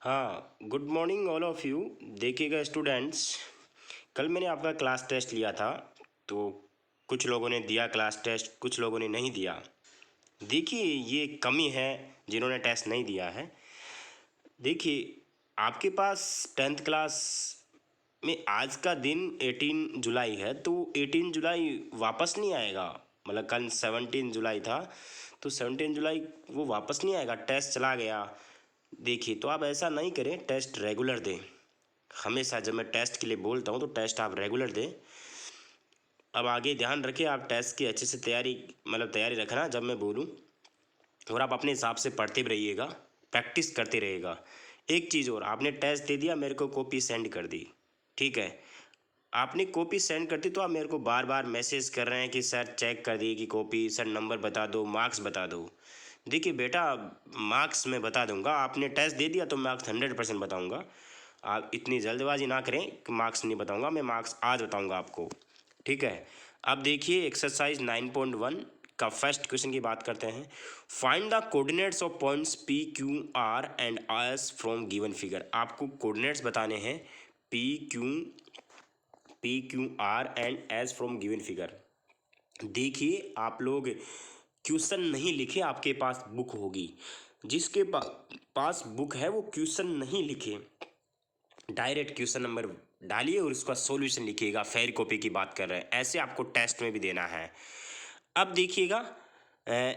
हाँ, good morning all of you. देखिएगा students, कल मैंने आपका क्लास टेस्ट लिया था। तो कुछ लोगों ने दिया क्लास टेस्ट, कुछ लोगों ने नहीं दिया। देखिए, ये कमी है जिन्होंने टेस्ट नहीं दिया है। देखिए, आपके पास टेंथ क्लास में आज का दिन 18 जुलाई है, तो 18 जुलाई वापस नहीं आएगा। मतलब कल 17 जुलाई था, तो 17 जुलाई वो वापस नहीं आएगा। टेस्ट चला गया। देखिए, तो आप ऐसा नहीं करें, टेस्ट रेगुलर दें। हमेशा जब मैं टेस्ट के लिए बोलता हूँ तो टेस्ट आप रेगुलर दें। अब आगे ध्यान रखिए, आप टेस्ट की अच्छे से तैयारी, मतलब तैयारी रखना जब मैं बोलूँ। और आप अपने हिसाब से पढ़ते भी रहिएगा, प्रैक्टिस करते रहिएगा। एक चीज़ और, आपने टेस्ट दे दिया, मेरे को कॉपी सेंड कर दी, ठीक है। आपने कॉपी सेंड कर दी तो आप मेरे को बार बार मैसेज कर रहे हैं कि सर चेक कर दी कि कॉपी, सर नंबर बता दो, मार्क्स बता दो। देखिए बेटा, मार्क्स मैं बता दूंगा। आपने टेस्ट दे दिया तो मार्क्स 100% बताऊंगा। आप इतनी जल्दबाजी ना करें कि मार्क्स नहीं बताऊंगा। मैं मार्क्स आज बताऊंगा आपको, ठीक है। अब देखिए एक्सरसाइज 9.1 का फर्स्ट क्वेश्चन की बात करते हैं। Find the coordinates of points P Q R and S from given figure. आपको कोऑर्डिनेट्स बताने हैं P Q R and S from given figure. देखिए, आप लोग क्वेश्चन नहीं लिखे, आपके पास बुक होगी। जिसके पास बुक है वो क्वेश्चन नहीं लिखे, डायरेक्ट क्वेश्चन नंबर डालिए और उसका सॉल्यूशन लिखिएगा। फेयर कॉपी की बात कर रहे हैं, ऐसे आपको टेस्ट में भी देना है। अब देखिएगा,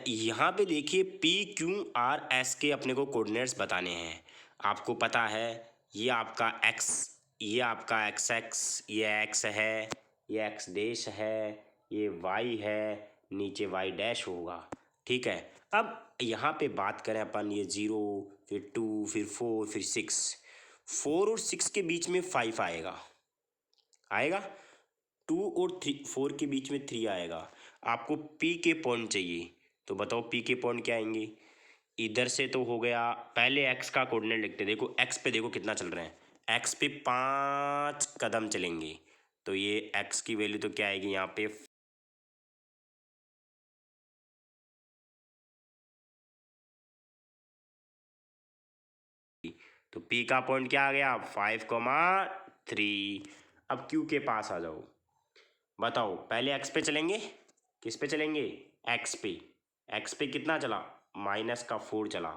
यहाँ पे देखिए पी क्यू आर एस के अपने को कोऑर्डिनेट्स बताने हैं। आपको पता है, ये आपका एक्स, ये आपका एक्स एक्स, ये एक्स है, ये एक्स डैश है, ये वाई है, नीचे वाई डैश होगा, ठीक है। अब यहाँ पे बात करें अपन, ये 0, फिर 2, फिर 4, फिर 6। 4 और 6 के बीच में 5 आएगा, आएगा। 2 और 4 के बीच में 3 आएगा। आपको पी के पॉइंट चाहिए, तो बताओ पी के पॉइंट क्या आएंगे। इधर से तो हो गया, पहले एक्स का कोऑर्डिनेट लिखते हैं। देखो एक्स पे देखो कितना चल रहे हैं, एक्स पे 5 कदम चलेंगे, तो ये एक्स की वैल्यू तो क्या आएगी यहाँ पे, तो पी का पॉइंट क्या आ गया, 5,3। अब क्यू के पास आ जाओ, बताओ पहले एक्स पे चलेंगे, किस पे चलेंगे, एक्स पे। एक्स पे कितना चला, -4 चला,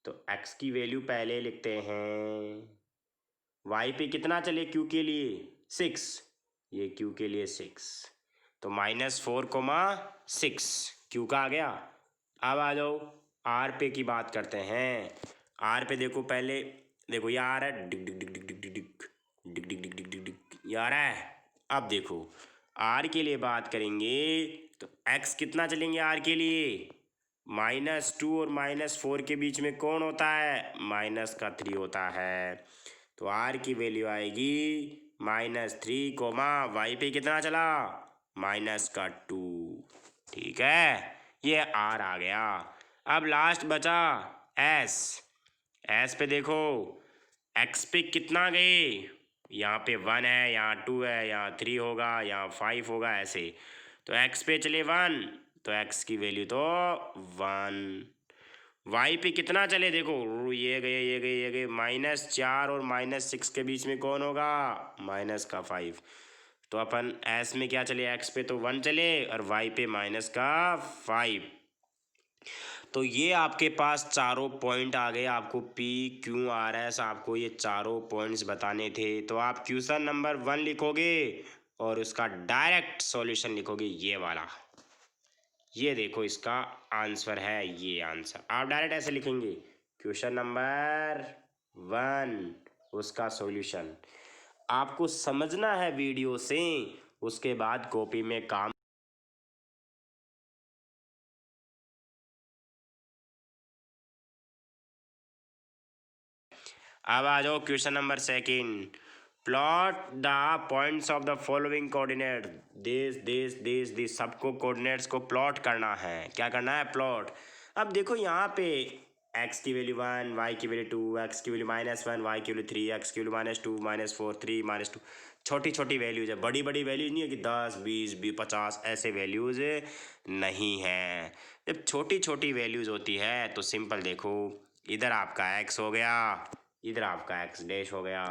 तो एक्स की वैल्यू पहले लिखते हैं। वाई पे कितना चले क्यू के लिए, 6, ये क्यू के लिए 6, तो -4,6 क्यू का आ गया। अब आ जाओ आर पे की बात करते हैं। आर पे देखो पहले, देखो ये आ रहा है, Dick Dick Dick Dick Dick Dick Dick Dick Dick Dick Dick Dick Dick, ये आ रहा है। अब देखो आर के लिए बात करेंगे, तो एक्स कितना चलेंगे आर के लिए, -2 और -4 के बीच में कौन होता है, -3 होता है। तो आर की वैल्यू आएगी -3, वाई पे कितना चला, -2, ठीक है। ये आर आ गया। अब लास्ट बचा एस। एस पे देखो, एक्स पे कितना गए, यहाँ पे 1 है, यहाँ 2 है, यहाँ 3 होगा, यहाँ 5 होगा, ऐसे। तो एक्स पे चले 1, तो एक्स की वैल्यू तो 1। वाई पे कितना चले देखो, ये गए, ये गए, ये गए, -4 और -6 के बीच में कौन होगा, -5। तो अपन एस में क्या चले, एक्स पे तो 1 चले और वाई पे -5। तो ये आपके पास चारों पॉइंट आ गए। आपको पी क्यू आर एस, आपको ये चारों पॉइंट्स बताने थे। तो आप क्वेश्चन नंबर 1 लिखोगे और उसका डायरेक्ट सॉल्यूशन लिखोगे, ये वाला। ये देखो इसका आंसर है, ये आंसर आप डायरेक्ट ऐसे लिखेंगे, क्वेश्चन नंबर 1 उसका सॉल्यूशन। आपको समझना है वीडियो से, उसके बाद कॉपी में काम। अब आ जाओ question number 2। Plot the points of the following coordinate. This सबको कोऑर्डिनेट्स को प्लॉट करना है। क्या करना है, प्लॉट। अब देखो यहाँ पे एक्स की वैल्यू 1, वाई की वैल्यू 2, एक्स की वैल्यू -1, वाई की वैल्यू 3, एक्स की वैल्यू -2, -4, 3, -2। छोटी छोटी वैल्यूज है, बड़ी बड़ी वैल्यूज नहीं है कि 10, 20, 50 ऐसे वैल्यूज नहीं है। जब छोटी छोटी वैल्यूज होती है तो सिंपल देखो, इधर आपका एक्स हो गया, इधर आपका एक्स डैश हो गया,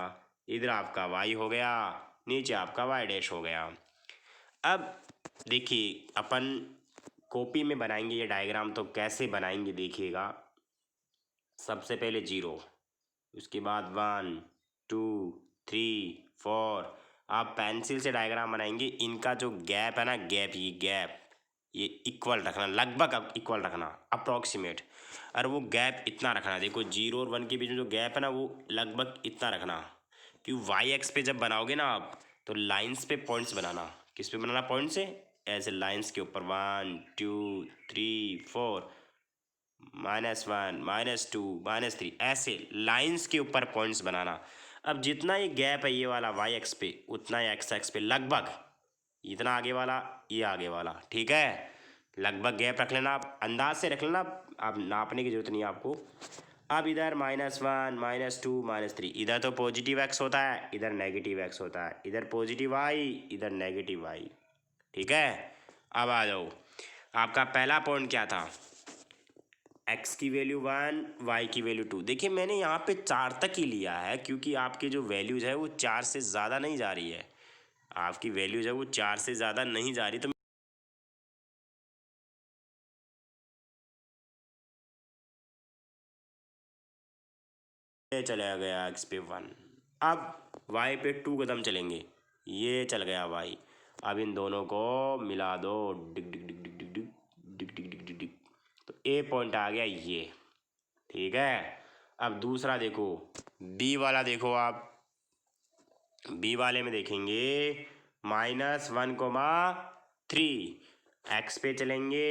इधर आपका वाई हो गया, नीचे आपका वाई डैश हो गया। अब देखिए अपन कॉपी में बनाएंगे ये डायग्राम, तो कैसे बनाएंगे देखिएगा। सबसे पहले 0, उसके बाद 1 2 3 4। आप पेंसिल से डायग्राम बनाएंगे, इनका जो गैप है ना, गैप ये इक्वल रखना, लगभग इक्वल रखना, अप्रोक्सीमेट। और वो गैप इतना रखना, देखो 0 और 1 के बीच में जो गैप है ना वो लगभग इतना रखना। क्योंकि वाई एक्स पे जब बनाओगे ना आप, तो लाइंस पे पॉइंट्स बनाना। किस पे बनाना पॉइंट से? ऐसे लाइंस के ऊपर 1 2 3 4, -1 -2 -3, ऐसे लाइंस के ऊपर पॉइंट्स बनाना। अब जितना ये गैप है ये वाला वाई एक्स पे, उतना ही एक्स एक्स पे लगभग, इतना आगे वाला, ये आगे वाला, ठीक है। लगभग गैप रख लेना, आप अंदाज से रख लेना, आप नापने की जरूरत नहीं है आपको। अब इधर -1 -2 -3, इधर तो पॉजिटिव एक्स होता है, इधर नेगेटिव एक्स होता है, इधर पॉजिटिव वाई, इधर नेगेटिव वाई, ठीक है। अब आ जाओ, आपका पहला पॉइंट क्या था? एक्स की वैल्यू 1, वाई की वैल्यू 2। देखिए मैंने यहाँ पे 4 तक ही लिया है, क्योंकि आपकी जो वैल्यूज़ है वो 4 से ज़्यादा नहीं जा रही है। आपकी वैल्यूज़ है वो 4 से ज़्यादा नहीं जा रही, तो ये चला गया एक्स पे 1। अब वाई पे 2 कदम चलेंगे, ये चल गया वाई। अब इन दोनों को मिला दो, डिग डिग डिग डिग डिग डिग डिग डिग डिग डिग डिग। तो ए पॉइंट आ गया ये, ठीक है। अब दूसरा देखो, बी वाला देखो आप, बी वाले में देखेंगे -1, 3। एक्स पे चलेंगे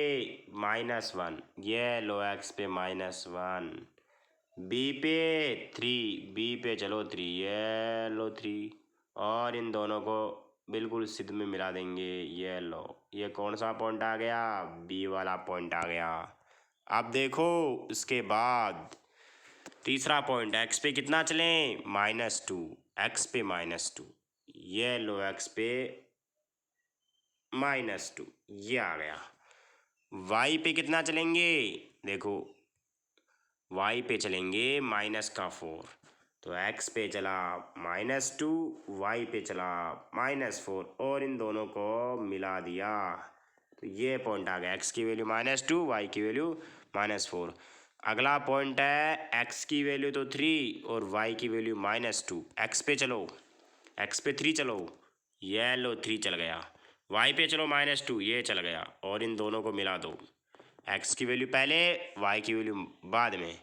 -1, ये लो एक्स पे -1। बी पे 3, बी पे चलो 3, ये लो 3। और इन दोनों को बिल्कुल सिद्ध में मिला देंगे, ये लो, ये कौन सा पॉइंट आ गया? बी वाला पॉइंट आ गया। अब देखो उसके बाद तीसरा पॉइंट, एक्स पे कितना चलें? -2, एक्स पे -2, ये लो एक्स पे -2, ये आ गया। वाई पे कितना चलेंगे? देखो वाई पे चलेंगे -4, तो एक्स पे चला -2, वाई पे चला -4, और इन दोनों को मिला दिया, तो ये पॉइंट आ गया। एक्स की वैल्यू -2, वाई की वैल्यू -4। अगला पॉइंट है एक्स की वैल्यू तो 3 और वाई की वैल्यू -2। एक्स पे चलो, एक्स पे 3 चलो, ये लो 3 चल गया। वाई पे चलो -2, ये चल गया, और इन दोनों को मिला दो। एक्स की वैल्यू पहले, वाई की वैल्यू बाद में।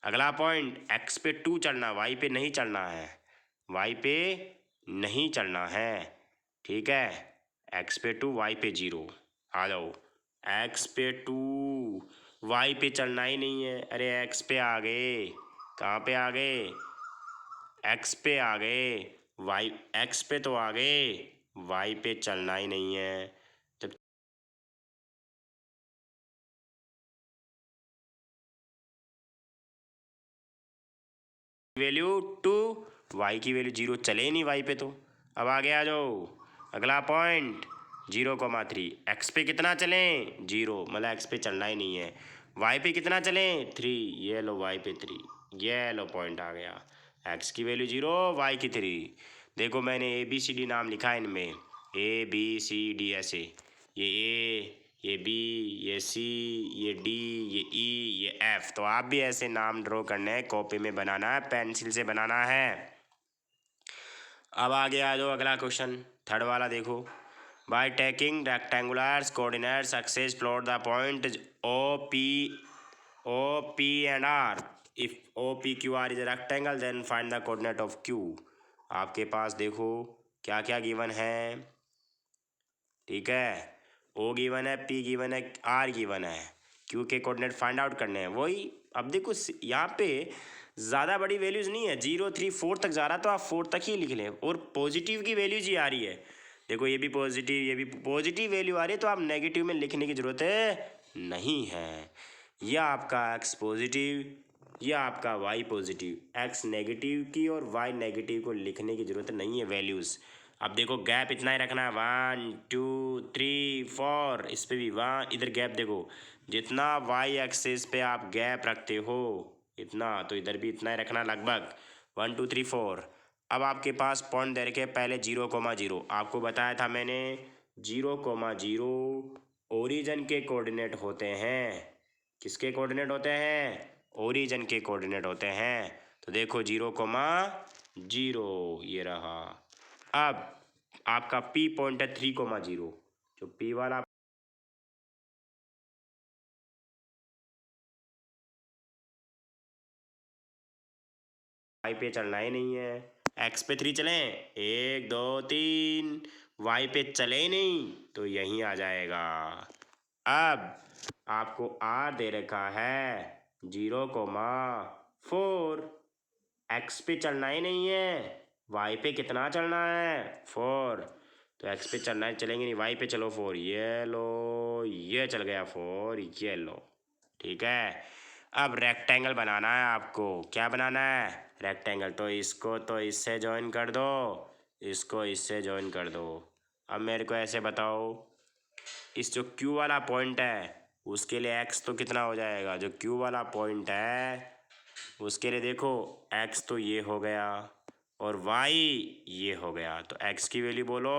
अगला पॉइंट, एक्स पे 2 चढ़ना, वाई पे नहीं चढ़ना है, वाई पे नहीं चढ़ना है, ठीक है। एक्स पे 2, वाई पे 0। आ जाओ, एक्स पे 2, वाई पे चढ़ना ही नहीं है। अरे एक्स पे आ गए, कहाँ पे आ गए? एक्स पे आ गए, वाई एक्स पे तो आ गए, वाई पे चलना ही नहीं है। जब वैल्यू 2, वाई की वैल्यू 0, चले ही नहीं वाई पे तो। अब आगे आ जाओ, अगला पॉइंट 0,3। एक्स पे कितना चलें? 0, मतलब एक्स पे चलना ही नहीं है। वाई पे कितना चलें? 3, ये लो वाई पे 3, ये लो पॉइंट आ गया। एक्स की वैल्यू 0, वाई की 3। देखो मैंने ABCD नाम लिखा है इनमें, ABCD ऐसे, ये ए, ये बी, ये सी, ये डी, ये ई, ये एफ। तो आप भी ऐसे नाम ड्रॉ करने हैं, कॉपी में बनाना है, पेंसिल से बनाना है। अब आगे आ जाओ, अगला क्वेश्चन थर्ड वाला देखो। By taking rectangular coordinates axis plot the point O P and R. If OPQR is a rectangle then find the coordinate of Q। आपके पास देखो क्या क्या गिवन है, ठीक है। O गिवन है, P गिवन है, R गिवन है, Q के कोऑर्डिनेट फाइंड आउट करने हैं। वही अब देखो यहाँ पे ज़्यादा बड़ी वैल्यूज़ नहीं है, 0 3 4 तक जा रहा, तो आप 4 तक ही लिख लें। और पॉजिटिव की वैल्यूज ही आ रही है, देखो ये भी पॉजिटिव, ये भी पॉजिटिव वैल्यू आ रही है, तो आप नेगेटिव में लिखने की ज़रूरत है नहीं है। यह आपका x पॉजिटिव, यह आपका y पॉजिटिव। x नेगेटिव की और y नेगेटिव को लिखने की ज़रूरत नहीं है वैल्यूज़। अब देखो गैप इतना ही रखना है, 1 2 3 4, इस पे भी 1, इधर गैप देखो, जितना y एक्सिस पे आप गैप रखते हो इतना, तो इधर भी इतना ही रखना लगभग। 1 2 3 4। अब आपके पास पॉइंट दे रखे पहले 0,0। आपको बताया था मैंने 0,0 ओरिजिन के कोऑर्डिनेट होते हैं। किसके कोऑर्डिनेट होते हैं? ओरिजिन के कोऑर्डिनेट होते हैं। तो देखो 0,0 ये रहा। अब आपका पी पॉइंट है 3,0। जो पी वाला वाई पे चलना ही नहीं है। एक्स पे 3 चलें, 1 2 3। वाई पे चले ही नहीं तो यहीं आ जाएगा। अब आपको आर दे रखा है 0,4। एक्स पे चलना ही नहीं है, वाई पे कितना चलना है? 4। तो एक्स पे चलना है, चलेंगे नहीं, वाई पे चलो 4। ये लो, ये चल गया 4, ये लो। ठीक है। अब रेक्टेंगल बनाना है आपको। क्या बनाना है? रेक्टेंगल। तो इसको तो इससे ज्वाइन कर दो, इसको इससे ज्वाइन कर दो। अब मेरे को ऐसे बताओ, इस जो क्यू वाला पॉइंट है उसके लिए एक्स तो कितना हो जाएगा? जो क्यू वाला पॉइंट है उसके लिए देखो, एक्स तो ये हो गया और वाई ये हो गया। तो एक्स की वैल्यू बोलो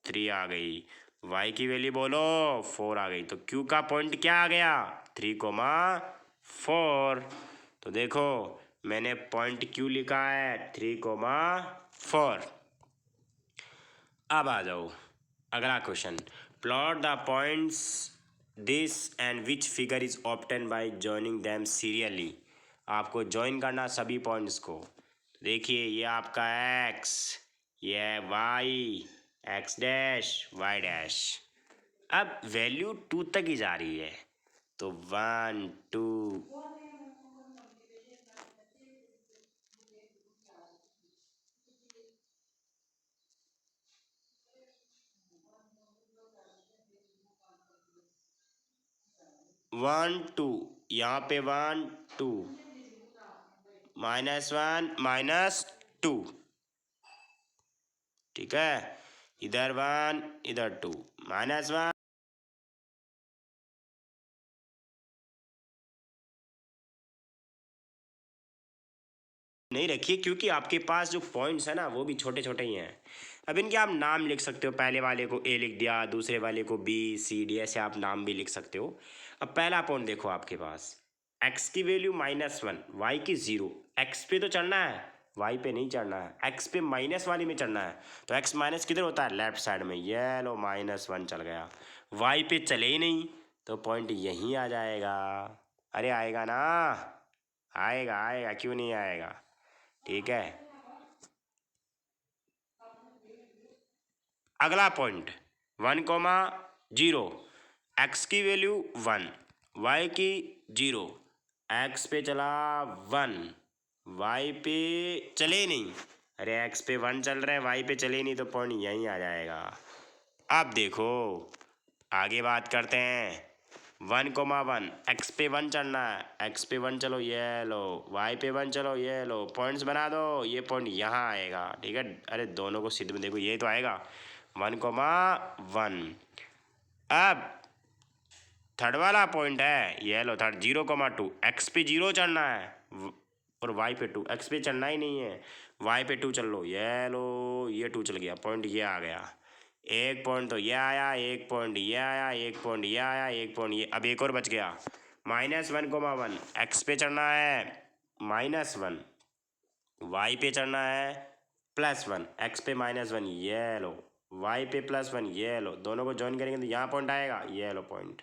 3 आ गई, वाई की वैल्यू बोलो 4 आ गई। तो क्यू का पॉइंट क्या आ गया? 3,4। तो देखो मैंने पॉइंट क्यू लिखा है 3,4। अब आ जाओ अगला question. Plot the points this and which figure is obtain bye joining them serially. आपको ज्वाइन करना सभी पॉइंट्स को। देखिए ये आपका एक्स, ये है y, x dash y dash. अब वैल्यू 2 तक ही जा रही है। तो 1 2 1 2, यहाँ पे 1 2, -1 -2। ठीक है, इधर 1 इधर 2, -1। नहीं रखिए क्योंकि आपके पास जो पॉइंट्स है ना वो भी छोटे छोटे ही हैं। अब इनके आप नाम लिख सकते हो, पहले वाले को ए लिख दिया, दूसरे वाले को बी सी डी, ऐसे आप नाम भी लिख सकते हो। अब पहला पॉइंट देखो आपके पास, एक्स की वैल्यू -1, वाई की 0। एक्स पे तो चढ़ना है, वाई पे नहीं चढ़ना है, एक्स पे माइनस वाली में चढ़ना है। तो एक्स माइनस किधर होता है? लेफ्ट साइड में। ये लो -1 चल गया। वाई पे चले ही नहीं तो पॉइंट यहीं आ जाएगा। अरे आएगा ना, आएगा आएगा, क्यों नहीं आएगा? ठीक है। अगला पॉइंट 1,0, एक्स की वैल्यू 1, वाई की 0। एक्स पे चला 1, वाई पे चले नहीं। अरे एक्स पे 1 चल रहा है, वाई पे चले नहीं तो पॉइंट यहीं आ जाएगा। अब देखो आगे बात करते हैं। 1,1, एक्स पे 1 चढ़ना है, एक्स पे 1 चलो ये लो, वाई पे 1 चलो ये लो, पॉइंट्स बना दो। ये पॉइंट यहाँ आएगा। ठीक है, अरे दोनों को सिद्ध में देखो ये तो आएगा 1,1। अब थर्ड वाला पॉइंट है ये लो, थर्ड 0,2, एक्स पे 0 चढ़ना है और वाई पे 2। एक्स पे चढ़ना ही नहीं है, वाई पे 2 चल लो, ये लो ये 2 चल गया, पॉइंट ये आ गया। एक पॉइंट तो ये आया, एक पॉइंट ये आया, एक पॉइंट ये आया, एक पॉइंट ये। अब एक और बच गया -1,1, एक्स पे चढ़ना है -1, वाई पे चढ़ना है +1। एक्स पे -1 ये लो, वाई पे +1 ये लो, दोनों को ज्वाइन करेंगे तो यहाँ पॉइंट आएगा, ये लो पॉइंट।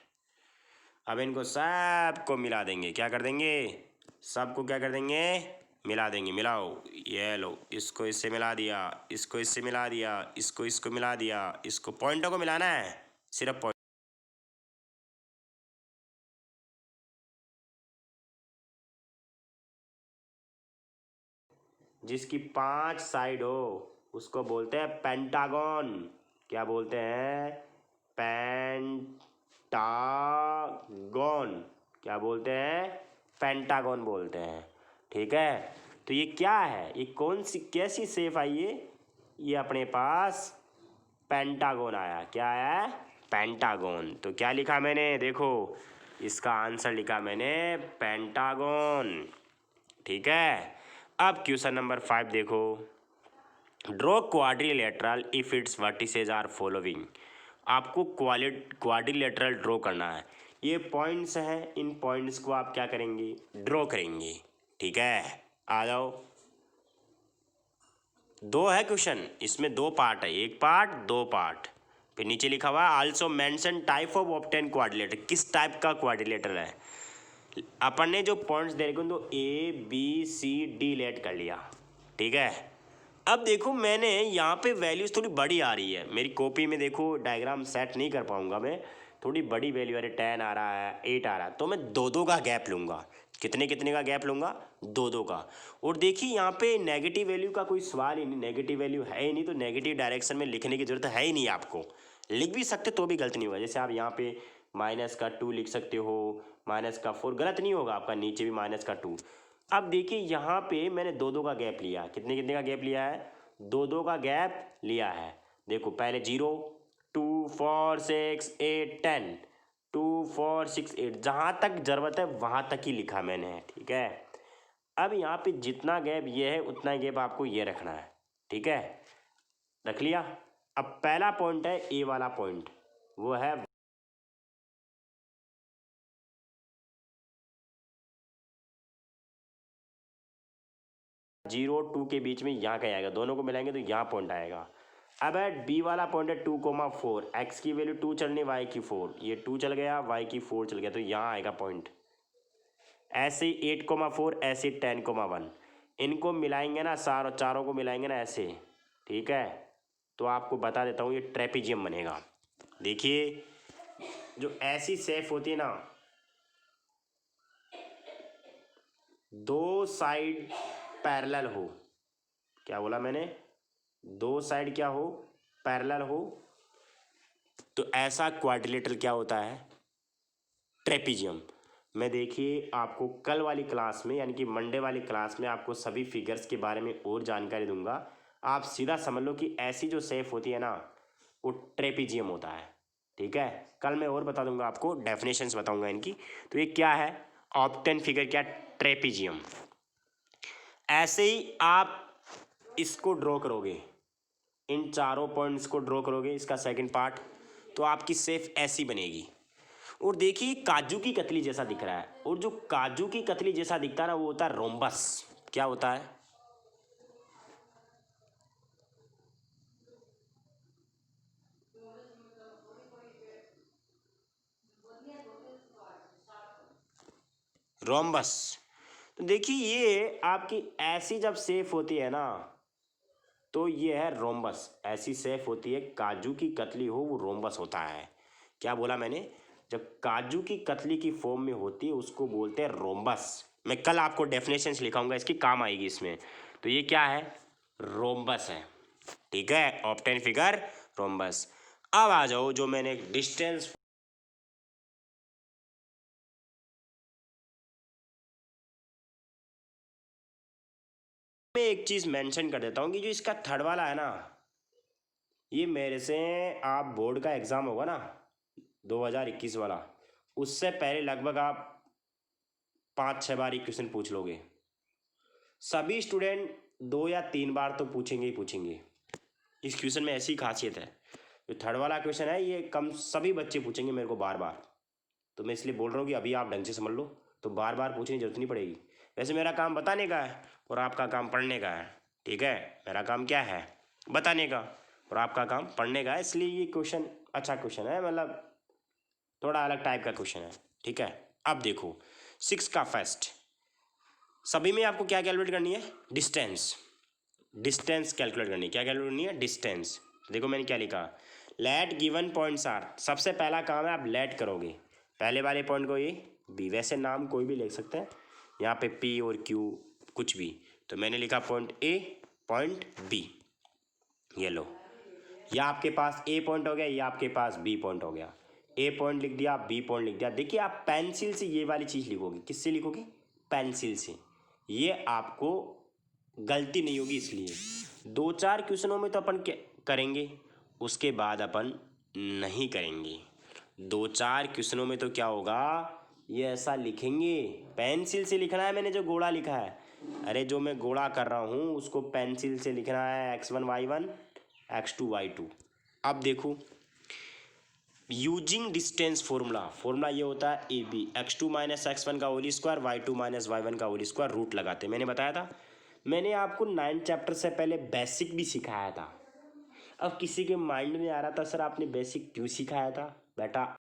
अब इनको सबको मिला देंगे, क्या कर देंगे? सबको क्या कर देंगे? मिला देंगे। मिलाओ, ये लो, इसको इससे मिला दिया, इसको इससे मिला दिया, इसको इसको मिला दिया, इसको पॉइंटों को मिलाना है, सिर्फ पॉइंट। जिसकी 5 साइड हो उसको बोलते हैं पेंटागन। क्या बोलते हैं? पेंटागन। क्या बोलते हैं? पेंटागन बोलते हैं। ठीक है, तो ये क्या है? ये कौन सी कैसी शेप आई? ये अपने पास पेंटागन आया। क्या आया? पेंटागन। तो क्या लिखा मैंने? देखो इसका आंसर लिखा मैंने पेंटागन। ठीक है, अब क्वेश्चन नंबर 5 देखो, draw quadrilateral if its vertices are following. आपको क्वाड्रिलेटरल ड्रॉ करना है। ये पॉइंट्स हैं, इन पॉइंट्स को आप क्या करेंगे, ड्रॉ करेंगे। ठीक है, आ जाओ। दो है क्वेश्चन, इसमें दो पार्ट है, एक पार्ट दो पार्ट। फिर नीचे लिखा हुआ है also mention type of obtain quadrilateral, किस टाइप का क्वाड्रिलेटर है। अपन ने जो पॉइंट्स दे रखे तो A B C D let कर लिया। ठीक है, अब देखो मैंने यहाँ पे वैल्यूज़ थोड़ी बड़ी आ रही है मेरी कॉपी में। देखो डायग्राम सेट नहीं कर पाऊंगा मैं, थोड़ी बड़ी वैल्यू, अरे 10 आ रहा है, 8 आ रहा है, तो मैं दो दो का गैप लूँगा। कितने कितने का गैप लूँगा, दो दो का। और देखिए यहाँ पे नेगेटिव वैल्यू का कोई सवाल ही नहीं, नेगेटिव वैल्यू है ही नहीं, तो नेगेटिव डायरेक्शन में लिखने की जरूरत है ही नहीं आपको। लिख भी सकते तो भी गलत नहीं होगा। जैसे आप यहाँ पे -2 लिख सकते हो, -4, गलत नहीं होगा आपका, नीचे भी -2। अब देखिए यहाँ पे मैंने दो दो का गैप लिया, कितने कितने का गैप लिया है, दो दो का गैप लिया है। देखो पहले 0 2 4 6 8 10, 2 4 6 8, जहाँ तक ज़रूरत है वहाँ तक ही लिखा मैंने। ठीक है, अब यहाँ पे जितना गैप ये है उतना गैप आपको ये रखना है। ठीक है, रख लिया। अब पहला पॉइंट है ए वाला पॉइंट, वो है 0 2 के बीच में, यहाँ का आएगा, दोनों को मिलाएंगे तो यहाँ पॉइंट आएगा। अब है बी वाला पॉइंट है 2,4, एक्स की वैल्यू 2 चलनी, वाई की 4, ये 2 चल गया, वाई की 4 चल गया, तो यहाँ आएगा पॉइंट। ऐसे ही 8,4, ऐसे 10,1, इनको मिलाएंगे ना, चारों को मिलाएंगे ना ऐसे। ठीक है, तो आपको बता देता हूँ ये ट्रेपीजियम बनेगा। देखिए जो ऐसी शेप होती है ना, दो साइड पैरेलल हो, क्या बोला मैंने, दो साइड क्या हो, पैरेलल हो, तो ऐसा क्वाड्रिलेटरल क्या होता है, ट्रेपीजियम। मैं देखिए आपको कल वाली क्लास में, यानी कि मंडे वाली क्लास में, आपको सभी फिगर्स के बारे में और जानकारी दूंगा। आप सीधा समझ लो कि ऐसी जो शेप होती है ना, वो ट्रेपीजियम होता है। ठीक है, कल मैं और बता दूंगा आपको, डेफिनेशंस बताऊंगा इनकी। तो ये क्या है, ऑप्टेन फिगर क्या, ट्रेपीजियम। ऐसे ही आप इसको ड्रॉ करोगे, इन चारों पॉइंट्स को ड्रॉ करोगे, इसका सेकंड पार्ट, तो आपकी शेप ऐसी बनेगी। और देखिए काजू की कतली जैसा दिख रहा है, और जो काजू की कतली जैसा दिखता है ना, वो होता है रोम्बस। क्या होता है, रोम्बस। तो देखिए ये आपकी ऐसी जब शेप होती है ना, तो ये है रोम्बस। ऐसी शेप होती है, काजू की कतली हो, वो रोम्बस होता है। क्या बोला मैंने, जब काजू की कतली की फॉर्म में होती है उसको बोलते हैं रोम्बस। मैं कल आपको डेफिनेशंस लिखाऊंगा, इसकी काम आएगी इसमें। तो ये क्या है, रोम्बस है। ठीक है, ऑप्टेन फिगर रोम्बस। अब आ जाओ जो मैंने डिस्टेंस में एक चीज़ मेंशन कर देता हूँ कि जो इसका थर्ड वाला है ना, ये मेरे से आप बोर्ड का एग्ज़ाम होगा ना 2021 वाला, उससे पहले लगभग आप 5-6 बार ये क्वेश्चन पूछ लोगे। सभी स्टूडेंट 2 या 3 बार तो पूछेंगे ही पूछेंगे। इस क्वेश्चन में ऐसी खासियत है, जो थर्ड वाला क्वेश्चन है ये कम सभी बच्चे पूछेंगे मेरे को बार बार। तो मैं इसलिए बोल रहा हूँ कि अभी आप ढंग से समझ लो, तो बार बार पूछने की जरूरत नहीं पड़ेगी। वैसे मेरा काम बताने का है और आपका काम पढ़ने का है। ठीक है, मेरा काम क्या है, बताने का, और आपका काम पढ़ने का है, इसलिए ये क्वेश्चन अच्छा क्वेश्चन है, मतलब थोड़ा अलग टाइप का क्वेश्चन है। ठीक है, अब देखो 6 का फर्स्ट, सभी में आपको क्या कैलकुलेट करनी है, डिस्टेंस। डिस्टेंस कैलकुलेट करनी है, क्या कैलकुलेट करनी है, डिस्टेंस। देखो मैंने क्या लिखा, लेट गिवन पॉइंट्स आर, सबसे पहला काम है आप लेट करोगे पहले वाले पॉइंट को, ये बी, वैसे नाम कोई भी लिख सकते हैं यहाँ पे, पी और क्यू कुछ भी। तो मैंने लिखा पॉइंट ए, पॉइंट बी, ये लो, या आपके पास ए पॉइंट हो गया, या आपके पास बी पॉइंट हो गया। ए पॉइंट लिख दिया, बी पॉइंट लिख दिया। देखिए आप पेंसिल से ये वाली चीज़ लिखोगे, किससे लिखोगे, पेंसिल से, ये आपको गलती नहीं होगी। इसलिए 2-4 क्वेश्चनों में तो अपन करेंगे, उसके बाद अपन नहीं करेंगे। 2-4 क्वेश्चनों में तो क्या होगा, ये ऐसा लिखेंगे, पेंसिल से लिखना है, मैंने जो गोला लिखा है अरे जो मैं गोला कर रहा हूँ उसको पेंसिल से लिखना है x1 y1 x2 y2। अब देखो यूजिंग डिस्टेंस फॉर्मूला ये होता है A B x2 minus x1 का whole square y2 minus y1 का होल स्क्वायर रूट लगाते। मैंने बताया था, मैंने आपको 9 चैप्टर से पहले बेसिक भी सिखाया था। अब किसी के माइंड में आ रहा था सर आपने बेसिक क्यों सिखाया था बेटा,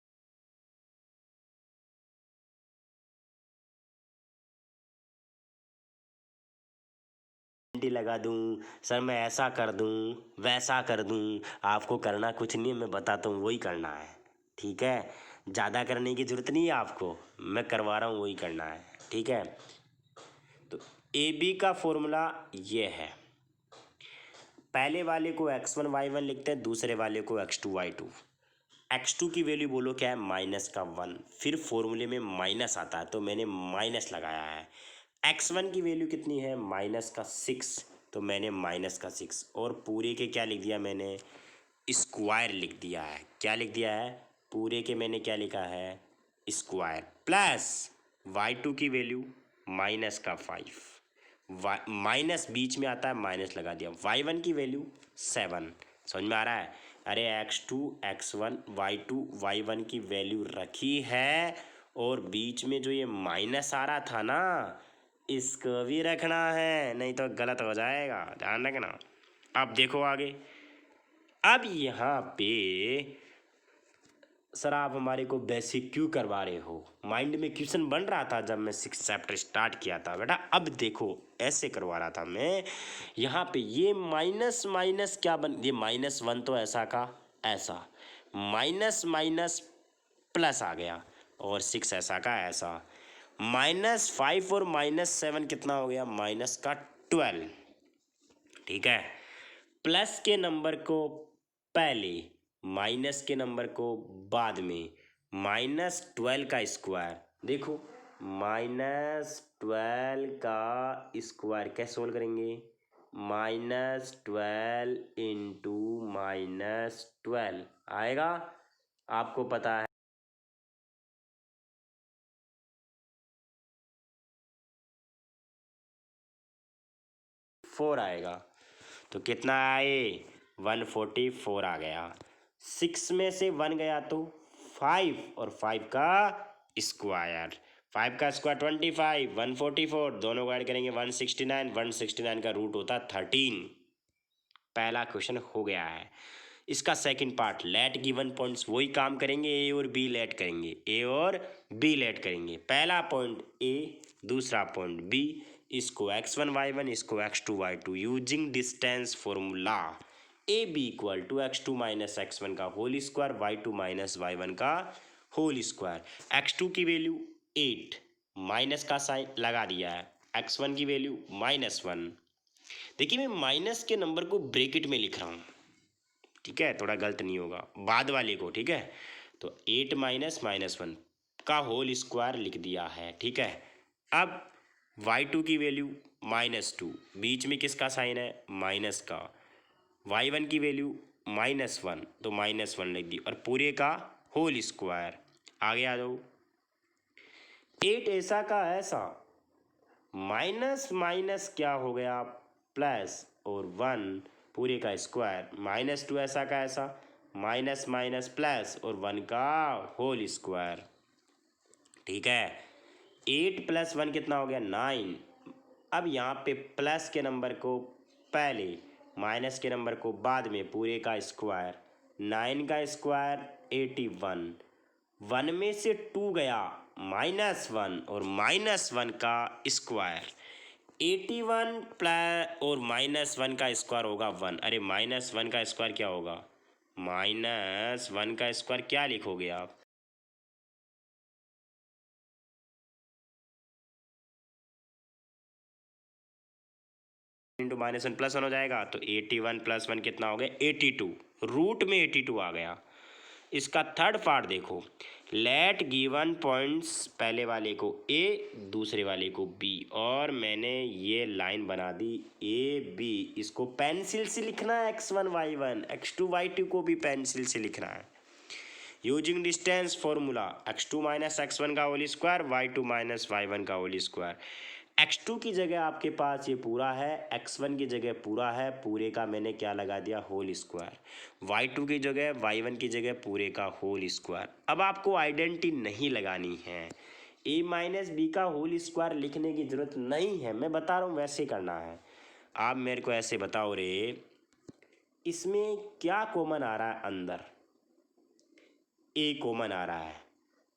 लगा दूं सर, मैं ऐसा कर दूं वैसा कर दूं। आपको करना कुछ नहीं है, मैं बताता हूँ वही करना है। ठीक है, ज़्यादा करने की जरूरत नहीं है आपको, मैं करवा रहा हूँ वही करना है। ठीक है, तो ए बी का फॉर्मूला ये है, पहले वाले को x1 y1 लिखते हैं, दूसरे वाले को x2 y2। x2 की वैल्यू बोलो क्या है, -1, फिर फॉर्मूले में माइनस आता है तो मैंने माइनस लगाया है। x1 की वैल्यू कितनी है, -6, तो मैंने -6 और पूरे के क्या लिख दिया मैंने, स्क्वायर लिख दिया है। क्या लिख दिया है, पूरे के मैंने क्या लिखा है, स्क्वायर, प्लस y2 की वैल्यू -5, माइनस बीच में आता है माइनस लगा दिया, y1 की वैल्यू 7। समझ में आ रहा है, अरे x2 x1 y2 y1 की वैल्यू रखी है और बीच में जो ये माइनस आ रहा था ना इसको भी रखना है, नहीं तो गलत हो जाएगा, ध्यान रखना। अब देखो आगे, अब यहाँ पे सर आप हमारे को बेसिक क्यों करवा रहे हो, माइंड में क्वेश्चन बन रहा था जब मैं 6 चैप्टर स्टार्ट किया था बेटा। अब देखो ऐसे करवा रहा था मैं, यहाँ पे ये माइनस माइनस क्या बन, ये -1 तो ऐसा का ऐसा, माइनस माइनस प्लस आ गया और 6 ऐसा का ऐसा, -5 और -7 कितना हो गया, -12। ठीक है, प्लस के नंबर को पहले, माइनस के नंबर को बाद में, -12 का स्क्वायर, देखो -12 का स्क्वायर कैसे सोल्व करेंगे, -12 इंटू -12 आएगा, आपको पता है 4 आएगा, तो कितना आए 144 आ गया। 6 में से 1 गया तो 5 और 5 का स्क्वायर, 5 का स्क्वायर 25, 144 दोनों को ऐड करेंगे 169, 169 का रूट होता 13। पहला क्वेश्चन हो गया है। इसका second part, let given points, वही काम करेंगे, ए और बी लेट करेंगे, ए और बी लेट करेंगे। पहला पॉइंट ए, दूसरा पॉइंट बी, इसको x1 y1 इसको x2 y2 using distance formula A B equal to x2 minus x1 का whole square y2 minus y1 का होल स्क्वायर। x2 की वैल्यू 8, माइनस का साइन लगा दिया है, x1 की वैल्यू -1। देखिए मैं माइनस के नंबर को ब्रैकेट में लिख रहा हूँ, ठीक है, थोड़ा गलत नहीं होगा बाद वाले को, ठीक है। तो 8 माइनस -1 का होल स्क्वायर लिख दिया है, ठीक है। अब y2 की वैल्यू -2, बीच में किसका साइन है, माइनस का, y1 की वैल्यू -1 तो -1 लिख दी और पूरे का होल स्क्वायर। आगे आ जाओ, 8 ऐसा का ऐसा, माइनस माइनस क्या हो गया प्लस और 1 पूरे का स्क्वायर, -2 ऐसा का ऐसा, माइनस माइनस प्लस और 1 का होल स्क्वायर। ठीक है, 8 + 1 कितना हो गया 9। अब यहाँ पे प्लस के नंबर को पहले, माइनस के नंबर को बाद में, पूरे का स्क्वायर, 9 का स्क्वायर 81, 1 में से 2 गया -1 और -1 का स्क्वायर, 81 प्लस और -1 का स्क्वायर होगा 1। अरे -1 का स्क्वायर क्या होगा, -1 का स्क्वायर क्या लिखोगे आप, इंटू -1 +1 हो जाएगा, तो 81 + 1 कितना हो गया 82, रूट में 82 आ गया। इसका थर्ड पार्ट देखो, लेट गिवन पॉइंट्स, पहले वाले को ए दूसरे वाले को बी, और मैंने ये लाइन बना दी ए बी, इसको पेंसिल से लिखना है x1 y1, x2 y2 को भी पेंसिल से लिखना है using distance formula x2 minus x1 का whole square y2 minus y1 का होल स्क्वायर। x2 की जगह आपके पास ये पूरा है, x1 की जगह पूरा है, पूरे का मैंने क्या लगा दिया, होल स्क्वायर। y2 की जगह, y1 की जगह पूरे का होल स्क्वायर। अब आपको आइडेंटिटी नहीं लगानी है, a माइनस बी का होल स्क्वायर लिखने की जरूरत नहीं है, मैं बता रहा हूँ वैसे करना है। आप मेरे को ऐसे बताओ रे, इसमें क्या कॉमन आ रहा है अंदर, a कॉमन आ रहा है।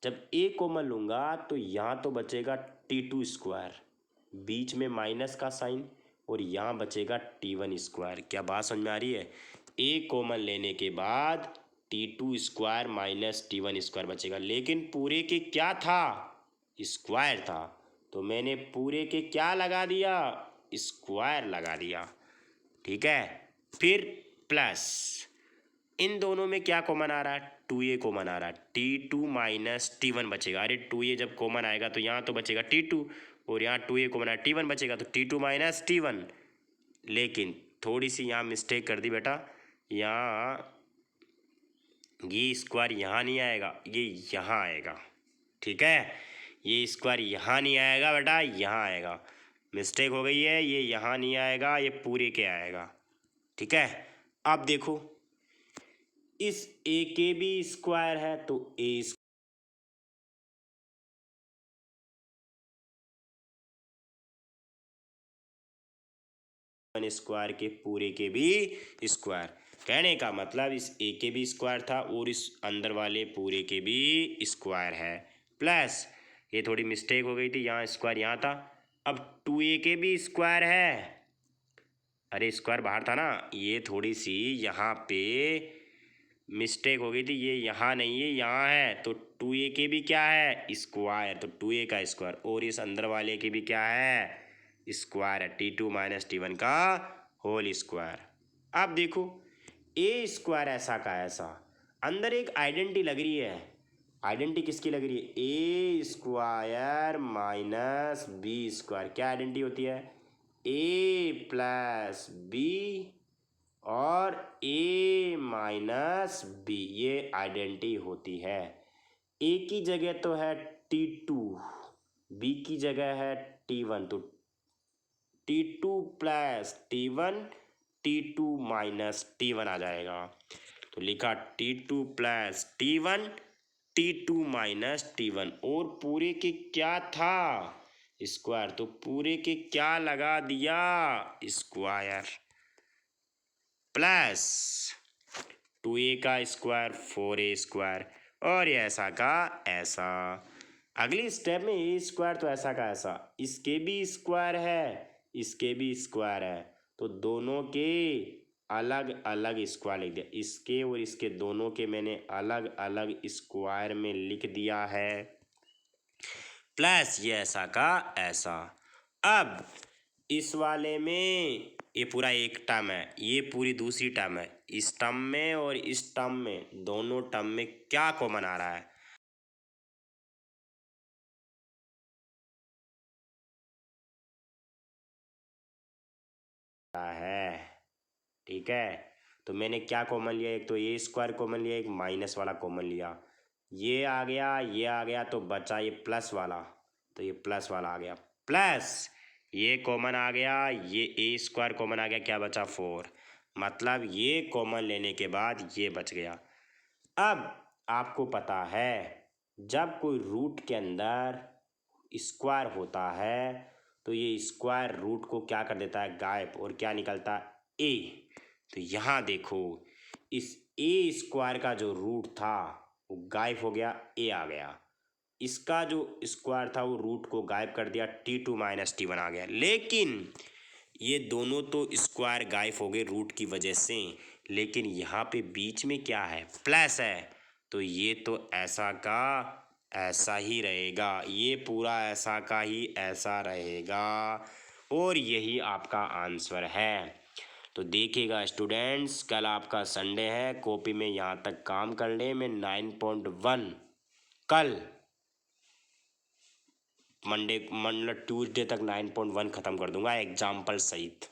जब a कॉमन लूँगा तो यहाँ तो बचेगा t2 स्क्वायर, बीच में माइनस का साइन, और यहाँ बचेगा t1 स्क्वायर। क्या बात समझ में आ रही है? a कॉमन लेने के बाद t2 square minus t1 square बचेगा, लेकिन पूरे के क्या था, स्क्वायर था, तो मैंने पूरे के क्या लगा दिया, स्क्वायर लगा दिया। ठीक है, फिर प्लस इन दोनों में क्या कॉमन आ रहा है, 2a कॉमन आ रहा है, t2 माइनस t1 बचेगा। अरे 2a जब कॉमन आएगा तो यहाँ तो बचेगा t2, और यहाँ 2a कॉमन आया t1 बचेगा, तो t2 माइनस t1। लेकिन थोड़ी सी यहाँ मिस्टेक कर दी बेटा, यहाँ ये स्क्वायर यहाँ नहीं आएगा, ये यहाँ आएगा। ठीक है, ये स्क्वायर यहाँ नहीं आएगा बेटा, यहाँ आएगा। मिस्टेक हो गई है, ये यहाँ नहीं आएगा, ये पूरे के आएगा। ठीक है, अब देखो इस ए के भी स्क्वायर है तो ए स्क्वायर के पूरे के भी स्क्वायर। कहने का मतलब इस ए के भी स्क्वायर था और इस अंदर वाले पूरे के भी स्क्वायर है, प्लस ये थोड़ी मिस्टेक हो गई थी, यहाँ स्क्वायर यहाँ था, अब 2a के भी स्क्वायर है। अरे स्क्वायर बाहर था ना, ये थोड़ी सी यहाँ पे मिस्टेक हो गई थी, ये यहाँ नहीं है यहाँ है, तो 2a के भी क्या है, स्क्वायर, तो 2a का स्क्वायर, और इस अंदर वाले के भी क्या है, स्क्वायर है, t2 माइनस t1 का होल स्क्वायर। अब देखो ए स्क्वायर ऐसा का ऐसा, अंदर एक आइडेंटिटी लग रही है, आइडेंटिटी किसकी लग रही है, ए स्क्वायर माइनस बी स्क्वायर। क्या आइडेंटिटी होती है, ए प्लस बी और a माइनस बी, ये आइडेंटिटी होती है। a की जगह तो है t2, b की जगह है t1, तो t2 plus t1, t2 minus t1 आ जाएगा। तो लिखा t2 plus t1, t2 minus t1, और पूरे के क्या था, स्क्वायर, तो पूरे के क्या लगा दिया, स्क्वायर, प्लस 2a का स्क्वायर 4a स्क्वायर, और ये ऐसा का ऐसा। अगली स्टेप में ए स्क्वायर तो ऐसा का ऐसा, इसके भी स्क्वायर है, इसके भी स्क्वायर है, तो दोनों के अलग अलग स्क्वायर लिख दिया, इसके और इसके दोनों के मैंने अलग अलग स्क्वायर में लिख दिया है, प्लस ये ऐसा का ऐसा। अब इस वाले में ये पूरा एक टर्म है, ये पूरी दूसरी टर्म है, इस टर्म में और इस टर्म में, दोनों टर्म में क्या कॉमन आ रहा है। ठीक है, तो मैंने क्या कॉमन लिया, एक तो ए स्क्वायर कॉमन लिया, एक माइनस वाला कॉमन लिया, ये आ गया, ये आ गया, तो बचा ये प्लस वाला, तो ये प्लस वाला आ गया, प्लस ये कॉमन आ गया, ये ए स्क्वायर कॉमन आ गया, क्या बचा 4, मतलब ये कॉमन लेने के बाद ये बच गया। अब आपको पता है जब कोई रूट के अंदर स्क्वायर होता है तो ये स्क्वायर रूट को क्या कर देता है, गायब, और क्या निकलता है, ए। तो यहाँ देखो इस ए स्क्वायर का जो रूट था वो गायब हो गया, ए आ गया, इसका जो स्क्वायर था वो रूट को गायब कर दिया, t2 माइनस t1 आ गया, लेकिन ये दोनों तो स्क्वायर गायब हो गए रूट की वजह से, लेकिन यहाँ पे बीच में क्या है, प्लस है, तो ये तो ऐसा का ऐसा ही रहेगा, ये पूरा ऐसा का ही ऐसा रहेगा, और यही आपका आंसर है। तो देखिएगा स्टूडेंट्स, कल आपका संडे है, कॉपी में यहाँ तक काम कर ले, मैं 9.1 कल मंडे मतलब ट्यूसडे तक 9.1 ख़त्म कर दूंगा एग्जाम्पल सहित,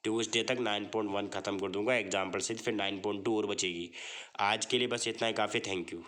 ट्यूसडे तक 9.1 ख़त्म कर दूंगा एग्जाम्पल सहित, फिर 9.2 और बचेगी। आज के लिए बस इतना ही काफ़ी, थैंक यू।